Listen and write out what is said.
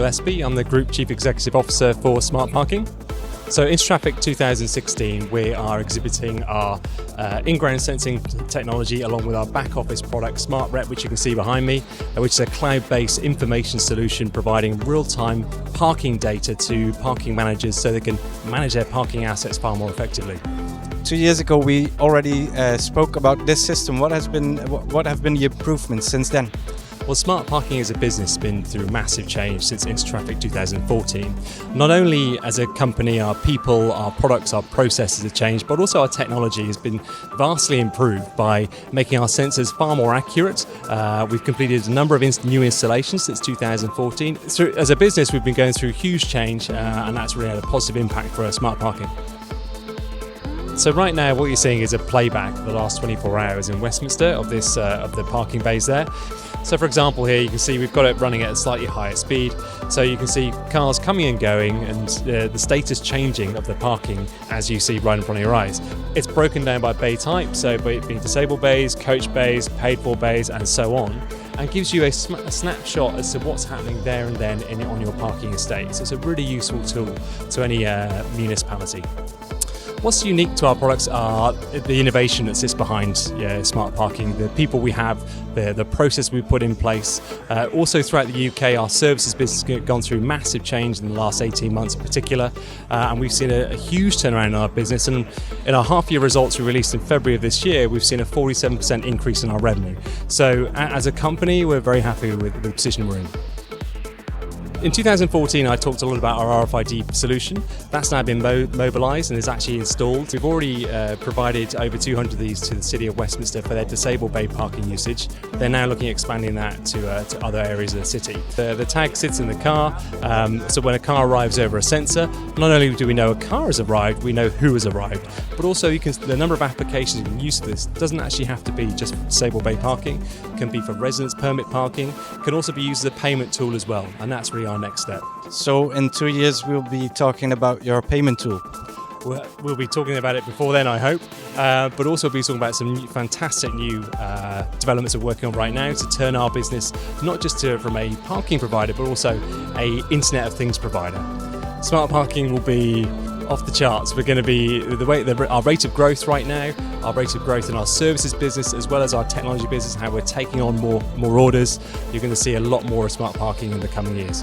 Gillespie. I'm the Group Chief Executive Officer for Smart Parking. So Intertraffic 2016, we are exhibiting our in-ground sensing technology along with our back office product Smart Rep, which you can see behind me, which is a cloud-based information solution providing real-time parking data to parking managers so they can manage their parking assets far more effectively. 2 years ago we already spoke about this system. What have been the improvements since then? Well, Smart Parking as a business has been through massive change since Intertraffic 2014. Not only as a company, our people, our products, our processes have changed, but also our technology has been vastly improved by making our sensors far more accurate. We've completed a number of new installations since 2014. As a business, we've been going through huge change, and that's really had a positive impact for Smart Parking. So right now what you're seeing is a playback of the last 24 hours in Westminster of the parking bays there. So for example here you can see we've got it running at a slightly higher speed, so you can see cars coming and going and the status changing of the parking as you see right in front of your eyes. It's broken down by bay type, so being disabled bays, coach bays, paid for bays and so on, and gives you a snapshot as to what's happening there and then on your parking estate. So it's a really useful tool to any municipality. What's unique to our products are the innovation that sits behind Smart Parking, the people we have, the process we put in place. Also throughout the UK, our services business has gone through massive change in the last 18 months in particular, and we've seen a huge turnaround in our business. And in our half-year results we released in February of this year, we've seen a 47% increase in our revenue. So as a company, we're very happy with the position we're in. In 2014, I talked a lot about our RFID solution. That's now been mobilised and is actually installed. We've already provided over 200 of these to the City of Westminster for their disabled bay parking usage. They're now looking at expanding that to other areas of the city. The tag sits in the car, so when a car arrives over a sensor, not only do we know a car has arrived, we know who has arrived, but also the number of applications you can use for this doesn't actually have to be just for disabled bay parking. It can be for residence permit parking. It can also be used as a payment tool as well, and that's really our next step. So in 2 years we'll be talking about your payment tool. We'll be talking about it before then, I hope, but also we'll be talking about some fantastic new developments we're working on right now to turn our business not just from a parking provider but also a Internet of Things provider. Smart Parking will be off the charts. We're going to be our rate of growth right now, our rate of growth in our services business as well as our technology business, how we're taking on more orders. You're going to see a lot more of Smart Parking in the coming years.